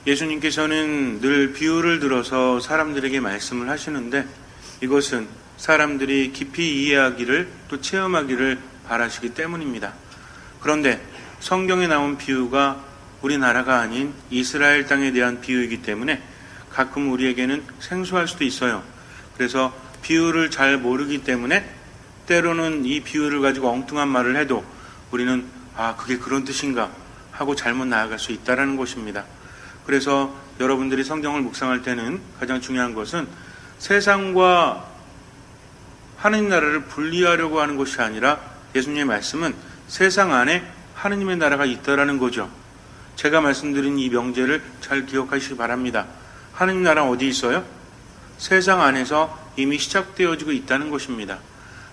예수님께서는 늘 비유를 들어서 사람들에게 말씀을 하시는데 이것은 사람들이 깊이 이해하기를 또 체험하기를 바라시기 때문입니다. 그런데 성경에 나온 비유가 우리나라가 아닌 이스라엘 땅에 대한 비유이기 때문에 가끔 우리에게는 생소할 수도 있어요. 그래서 비유를 잘 모르기 때문에 때로는 이 비유를 가지고 엉뚱한 말을 해도 우리는 그게 그런 뜻인가 하고 잘못 나아갈 수 있다는 것입니다. 그래서 여러분들이 성경을 묵상할 때는 가장 중요한 것은 세상과 하느님 나라를 분리하려고 하는 것이 아니라 예수님의 말씀은 세상 안에 하느님의 나라가 있다라는 거죠. 제가 말씀드린 이 명제를 잘 기억하시기 바랍니다. 하느님 나라는 어디 있어요? 세상 안에서 이미 시작되어지고 있다는 것입니다.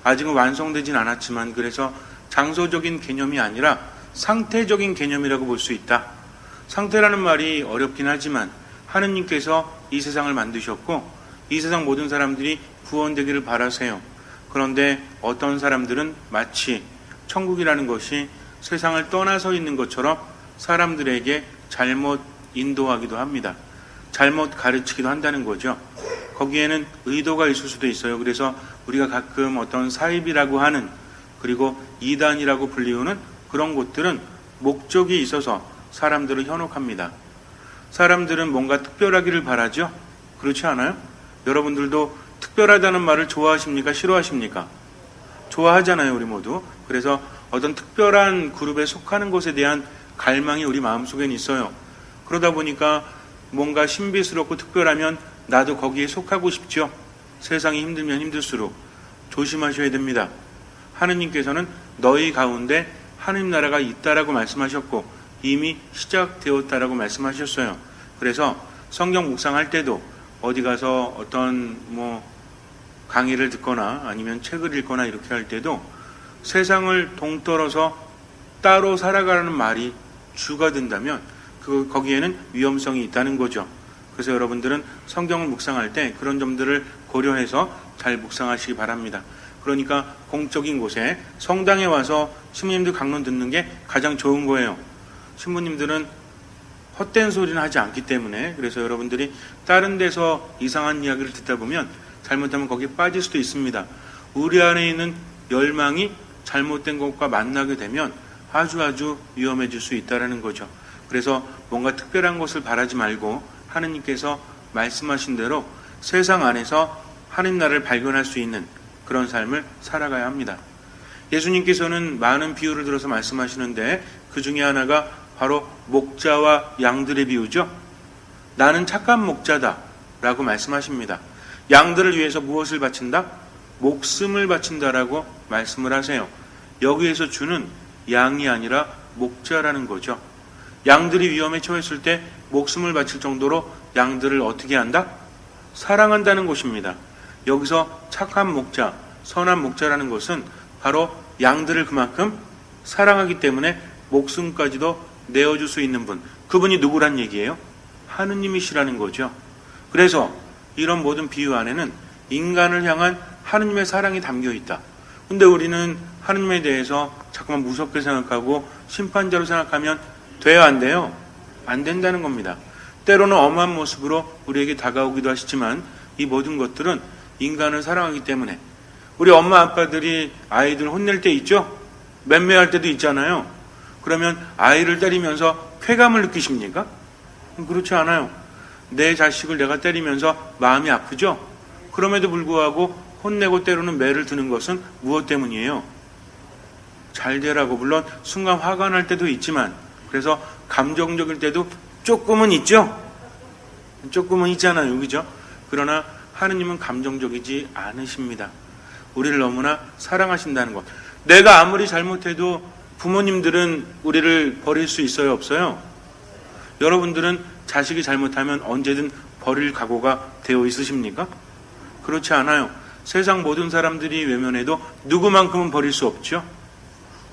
아직은 완성되진 않았지만 그래서 장소적인 개념이 아니라 상태적인 개념이라고 볼 수 있다. 상태라는 말이 어렵긴 하지만 하느님께서 이 세상을 만드셨고 이 세상 모든 사람들이 구원되기를 바라세요. 그런데 어떤 사람들은 마치 천국이라는 것이 세상을 떠나서 있는 것처럼 사람들에게 잘못 인도하기도 합니다. 잘못 가르치기도 한다는 거죠. 거기에는 의도가 있을 수도 있어요. 그래서 우리가 가끔 어떤 사입이라고 하는 그리고 이단이라고 불리우는 그런 곳들은 목적이 있어서 사람들을 현혹합니다. 사람들은 뭔가 특별하기를 바라죠? 그렇지 않아요? 여러분들도 특별하다는 말을 좋아하십니까? 싫어하십니까? 좋아하잖아요, 우리 모두. 그래서 어떤 특별한 그룹에 속하는 것에 대한 갈망이 우리 마음속엔 있어요. 그러다 보니까 뭔가 신비스럽고 특별하면 나도 거기에 속하고 싶죠. 세상이 힘들면 힘들수록 조심하셔야 됩니다. 하느님께서는 너희 가운데 하느님 나라가 있다라고 말씀하셨고 이미 시작되었다라고 말씀하셨어요. 그래서 성경 묵상할 때도 어디 가서 어떤 강의를 듣거나 아니면 책을 읽거나 이렇게 할 때도 세상을 동떨어서 따로 살아가라는 말이 주가 된다면 거기에는 위험성이 있다는 거죠. 그래서 여러분들은 성경을 묵상할 때 그런 점들을 고려해서 잘 묵상하시기 바랍니다. 그러니까 공적인 곳에 성당에 와서 신부님들 강론 듣는 게 가장 좋은 거예요. 신부님들은 헛된 소리는 하지 않기 때문에. 그래서 여러분들이 다른 데서 이상한 이야기를 듣다 보면 잘못하면 거기에 빠질 수도 있습니다. 우리 안에 있는 열망이 잘못된 것과 만나게 되면 아주 위험해질 수 있다는 거죠. 그래서 뭔가 특별한 것을 바라지 말고 하느님께서 말씀하신 대로 세상 안에서 하느님 나라를 발견할 수 있는 그런 삶을 살아가야 합니다. 예수님께서는 많은 비유를 들어서 말씀하시는데 그 중에 하나가 바로 목자와 양들의 비유죠. 나는 착한 목자다 라고 말씀하십니다. 양들을 위해서 무엇을 바친다? 목숨을 바친다라고 말씀을 하세요. 여기에서 주는 양이 아니라 목자라는 거죠. 양들이 위험에 처했을 때 목숨을 바칠 정도로 양들을 어떻게 한다? 사랑한다는 것입니다. 여기서 착한 목자, 선한 목자라는 것은 바로 양들을 그만큼 사랑하기 때문에 목숨까지도 내어줄 수 있는 분, 그분이 누구란 얘기예요? 하느님이시라는 거죠. 그래서 이런 모든 비유 안에는 인간을 향한 하느님의 사랑이 담겨 있다. 근데 우리는 하느님에 대해서 자꾸만 무섭게 생각하고 심판자로 생각하면 돼요, 안 돼요? 안 된다는 겁니다. 때로는 엄한 모습으로 우리에게 다가오기도 하시지만 이 모든 것들은 인간을 사랑하기 때문에. 우리 엄마 아빠들이 아이들 혼낼 때 있죠? 맴매할 때도 있잖아요. 그러면 아이를 때리면서 쾌감을 느끼십니까? 그렇지 않아요. 내 자식을 내가 때리면서 마음이 아프죠? 그럼에도 불구하고 혼내고 때로는 매를 드는 것은 무엇 때문이에요? 잘 되라고. 물론 순간 화가 날 때도 있지만 그래서 감정적일 때도 조금은 있죠? 조금은 있잖아요. 그죠? 그러나 하느님은 감정적이지 않으십니다. 우리를 너무나 사랑하신다는 것. 내가 아무리 잘못해도 부모님들은 우리를 버릴 수 있어요? 없어요? 여러분들은 자식이 잘못하면 언제든 버릴 각오가 되어 있으십니까? 그렇지 않아요. 세상 모든 사람들이 외면해도 누구만큼은 버릴 수 없죠?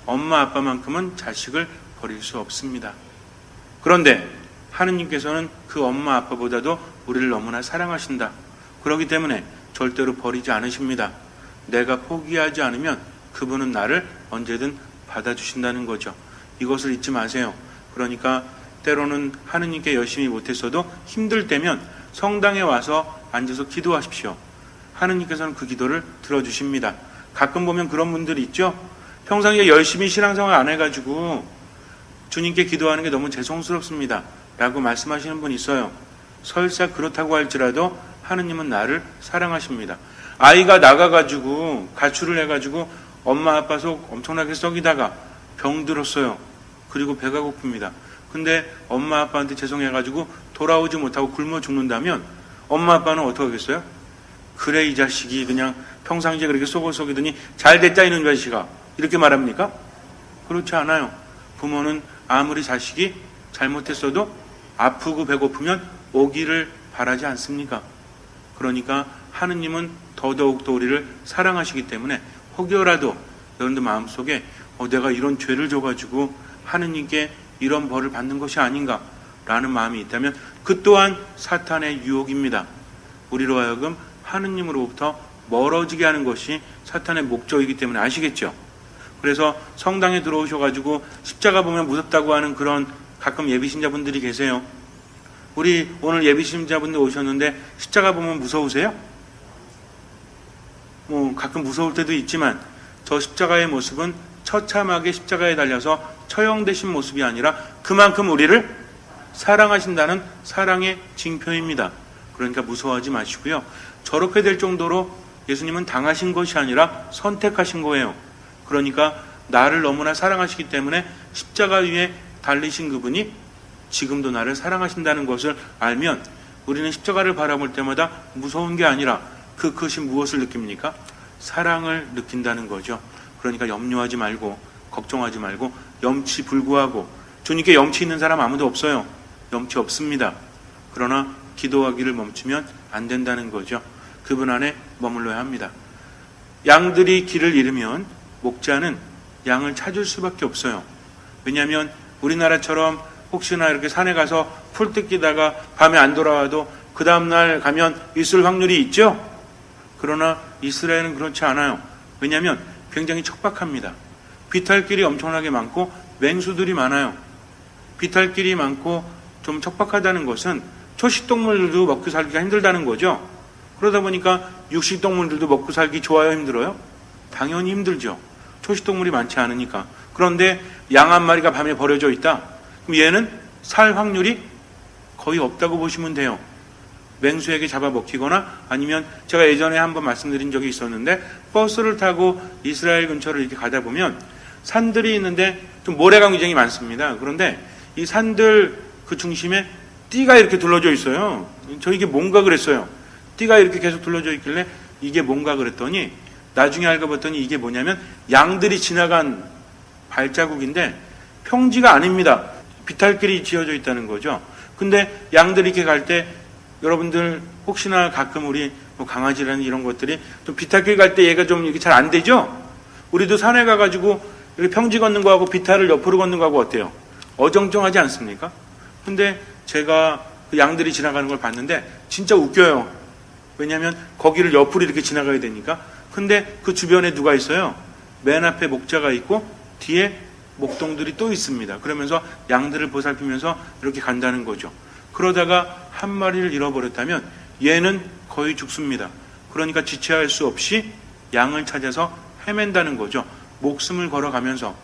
엄마 아빠만큼은 자식을 버릴 수 없습니다. 그런데 하느님께서는 그 엄마 아빠보다도 우리를 너무나 사랑하신다. 그렇기 때문에 절대로 버리지 않으십니다. 내가 포기하지 않으면 그분은 나를 언제든 받아주신다는 거죠. 이것을 잊지 마세요. 그러니까 때로는 하느님께 열심히 못했어도 힘들 때면 성당에 와서 앉아서 기도하십시오. 하느님께서는 그 기도를 들어주십니다. 가끔 보면 그런 분들이 있죠. 평상시에 열심히 신앙생활 안 해가지고 주님께 기도하는 게 너무 죄송스럽습니다 라고 말씀하시는 분이 있어요. 설사 그렇다고 할지라도 하느님은 나를 사랑하십니다. 아이가 나가가지고 가출을 해가지고 엄마 아빠 속 엄청나게 썩이다가 병들었어요. 그리고 배가 고픕니다. 근데 엄마 아빠한테 죄송해가지고 돌아오지 못하고 굶어 죽는다면 엄마 아빠는 어떻게 하겠어요? 그래 이 자식이 그냥 평상시에 그렇게 속이더니 잘됐다 이놈 자식아 이렇게 말합니까? 그렇지 않아요. 부모는 아무리 자식이 잘못했어도 아프고 배고프면 오기를 바라지 않습니까? 그러니까 하느님은 더더욱더 우리를 사랑하시기 때문에 혹여라도 여러분들 마음속에 내가 이런 죄를 져가지고 하느님께 이런 벌을 받는 것이 아닌가 라는 마음이 있다면 그 또한 사탄의 유혹입니다. 우리로 하여금 하느님으로부터 멀어지게 하는 것이 사탄의 목적이기 때문에 아시겠죠? 그래서 성당에 들어오셔가지고 십자가 보면 무섭다고 하는 그런 가끔 예비신자분들이 계세요. 우리 오늘 예비신자분들 오셨는데 십자가 보면 무서우세요? 가끔 무서울 때도 있지만 저 십자가의 모습은 처참하게 십자가에 달려서 처형되신 모습이 아니라 그만큼 우리를 사랑하신다는 사랑의 징표입니다. 그러니까 무서워하지 마시고요. 저렇게 될 정도로 예수님은 당하신 것이 아니라 선택하신 거예요. 그러니까 나를 너무나 사랑하시기 때문에 십자가 위에 달리신 그분이 지금도 나를 사랑하신다는 것을 알면 우리는 십자가를 바라볼 때마다 무서운 게 아니라 그 크신 무엇을 느낍니까? 사랑을 느낀다는 거죠. 그러니까 염려하지 말고 걱정하지 말고 염치 불구하고 주님께 염치 있는 사람 아무도 없어요. 염치 없습니다. 그러나 기도하기를 멈추면 안 된다는 거죠. 그분 안에 머물러야 합니다. 양들이 길을 잃으면 목자는 양을 찾을 수밖에 없어요. 왜냐하면 우리나라처럼 혹시나 이렇게 산에 가서 풀 뜯기다가 밤에 안 돌아와도 그 다음날 가면 있을 확률이 있죠. 그러나 이스라엘은 그렇지 않아요. 왜냐하면 굉장히 척박합니다. 비탈길이 엄청나게 많고 맹수들이 많아요. 비탈길이 많고 좀 척박하다는 것은 초식동물들도 먹고 살기가 힘들다는 거죠. 그러다 보니까 육식동물들도 먹고 살기 좋아요, 힘들어요? 당연히 힘들죠. 초식동물이 많지 않으니까. 그런데 양 한 마리가 밤에 버려져 있다. 그럼 얘는 살 확률이 거의 없다고 보시면 돼요. 맹수에게 잡아먹히거나 아니면 제가 예전에 한번 말씀드린 적이 있었는데 버스를 타고 이스라엘 근처를 이렇게 가다 보면 산들이 있는데 좀 모래가 굉장히 많습니다. 그런데 이 산들 그 중심에 띠가 이렇게 둘러져 있어요. 저 이게 뭔가 그랬어요. 띠가 이렇게 계속 둘러져 있길래 이게 뭔가 그랬더니 나중에 알고 봤더니 이게 뭐냐면 양들이 지나간 발자국인데 평지가 아닙니다. 비탈길이 지어져 있다는 거죠. 근데 양들이 이렇게 갈 때 여러분들 혹시나 가끔 우리 강아지라는 이런 것들이 좀 비탈길 갈 때 얘가 좀 이렇게 잘 안 되죠? 우리도 산에 가가지고 이렇게 평지 걷는 거하고 비탈을 옆으로 걷는 거하고 어때요? 어정쩡하지 않습니까? 근데 제가 그 양들이 지나가는 걸 봤는데 진짜 웃겨요. 왜냐하면 거기를 옆으로 이렇게 지나가야 되니까. 근데 그 주변에 누가 있어요? 맨 앞에 목자가 있고 뒤에 목동들이 또 있습니다. 그러면서 양들을 보살피면서 이렇게 간다는 거죠. 그러다가 한 마리를 잃어버렸다면 얘는 거의 죽습니다. 그러니까 지체할 수 없이 양을 찾아서 헤맨다는 거죠. 목숨을 걸어가면서.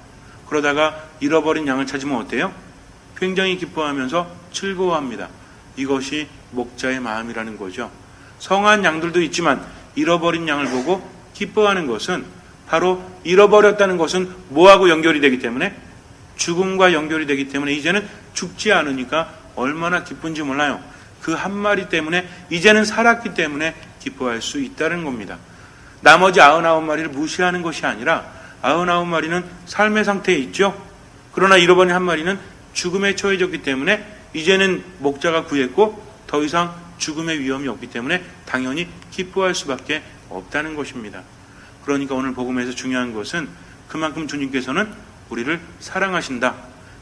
그러다가 잃어버린 양을 찾으면 어때요? 굉장히 기뻐하면서 즐거워합니다. 이것이 목자의 마음이라는 거죠. 성한 양들도 있지만 잃어버린 양을 보고 기뻐하는 것은 바로 잃어버렸다는 것은 뭐하고 연결이 되기 때문에? 죽음과 연결이 되기 때문에 이제는 죽지 않으니까 얼마나 기쁜지 몰라요. 그 한 마리 때문에 이제는 살았기 때문에 기뻐할 수 있다는 겁니다. 나머지 99마리를 무시하는 것이 아니라 99마리는 삶의 상태에 있죠. 그러나 잃어버린 한 마리는 죽음에 처해졌기 때문에 이제는 목자가 구했고 더 이상 죽음의 위험이 없기 때문에 당연히 기뻐할 수밖에 없다는 것입니다. 그러니까 오늘 복음에서 중요한 것은 그만큼 주님께서는 우리를 사랑하신다.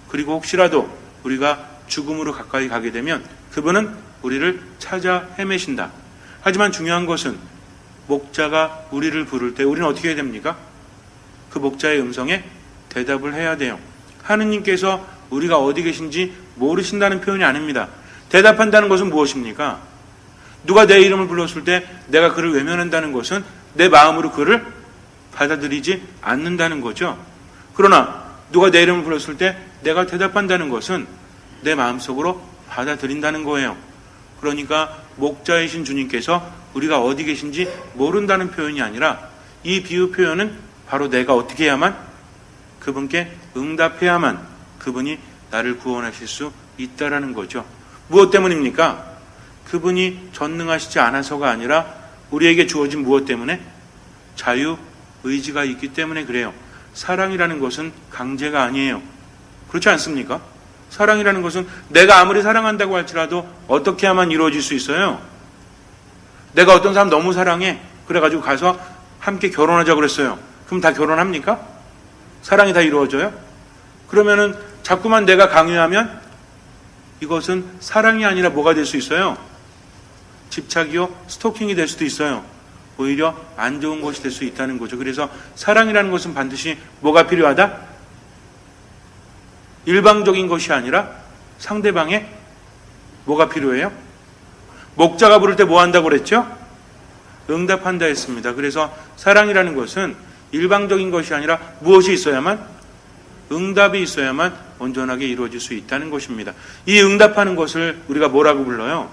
그리고 혹시라도 우리가 죽음으로 가까이 가게 되면 그분은 우리를 찾아 헤매신다. 하지만 중요한 것은 목자가 우리를 부를 때 우리는 어떻게 해야 됩니까? 그 목자의 음성에 대답을 해야 돼요. 하느님께서 우리가 어디 계신지 모르신다는 표현이 아닙니다. 대답한다는 것은 무엇입니까? 누가 내 이름을 불렀을 때 내가 그를 외면한다는 것은 내 마음으로 그를 받아들이지 않는다는 거죠. 그러나 누가 내 이름을 불렀을 때 내가 대답한다는 것은 내 마음속으로 받아들인다는 거예요. 그러니까 목자이신 주님께서 우리가 어디 계신지 모른다는 표현이 아니라 이 비유 표현은 바로 내가 어떻게 해야만, 그분께 응답해야만 그분이 나를 구원하실 수 있다라는 거죠. 무엇 때문입니까? 그분이 전능하시지 않아서가 아니라 우리에게 주어진 무엇 때문에? 자유, 의지가 있기 때문에 그래요. 사랑이라는 것은 강제가 아니에요. 그렇지 않습니까? 사랑이라는 것은 내가 아무리 사랑한다고 할지라도 어떻게 하면 이루어질 수 있어요? 내가 어떤 사람 너무 사랑해. 그래가지고 가서 함께 결혼하자고 그랬어요. 그럼 다 결혼합니까? 사랑이 다 이루어져요? 그러면은 자꾸만 내가 강요하면 이것은 사랑이 아니라 뭐가 될 수 있어요? 집착이요, 스토킹이 될 수도 있어요. 오히려 안 좋은 것이 될 수 있다는 거죠. 그래서 사랑이라는 것은 반드시 뭐가 필요하다? 일방적인 것이 아니라 상대방의 뭐가 필요해요? 목자가 부를 때 뭐 한다고 그랬죠? 응답한다 했습니다. 그래서 사랑이라는 것은 일방적인 것이 아니라 무엇이 있어야만? 응답이 있어야만 온전하게 이루어질 수 있다는 것입니다. 이 응답하는 것을 우리가 뭐라고 불러요?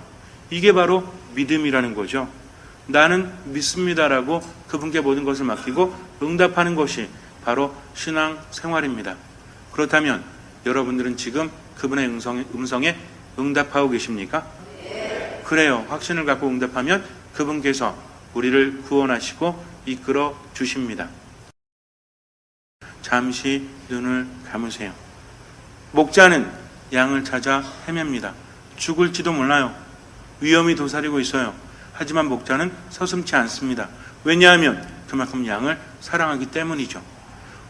이게 바로 믿음이라는 거죠. 나는 믿습니다라고 그분께 모든 것을 맡기고 응답하는 것이 바로 신앙 생활입니다. 그렇다면 여러분들은 지금 그분의 음성에 응답하고 계십니까? 그래요. 확신을 갖고 응답하면 그분께서 우리를 구원하시고 이끌어 주십니다. 잠시 눈을 감으세요. 목자는 양을 찾아 헤맵니다. 죽을지도 몰라요. 위험이 도사리고 있어요. 하지만 목자는 서슴지 않습니다. 왜냐하면 그만큼 양을 사랑하기 때문이죠.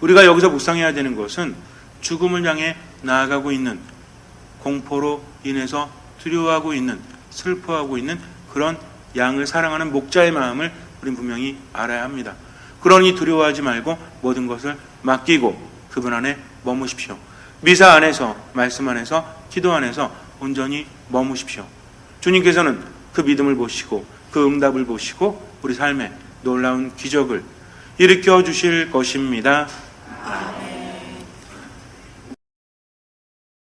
우리가 여기서 묵상해야 되는 것은 죽음을 향해 나아가고 있는, 공포로 인해서 두려워하고 있는, 슬퍼하고 있는 그런 양을 사랑하는 목자의 마음을 우리는 분명히 알아야 합니다. 그러니 두려워하지 말고 모든 것을 맡기고 그분 안에 머무십시오. 미사 안에서, 말씀 안에서, 기도 안에서 온전히 머무십시오. 주님께서는 그 믿음을 보시고 그 응답을 보시고 우리 삶에 놀라운 기적을 일으켜 주실 것입니다.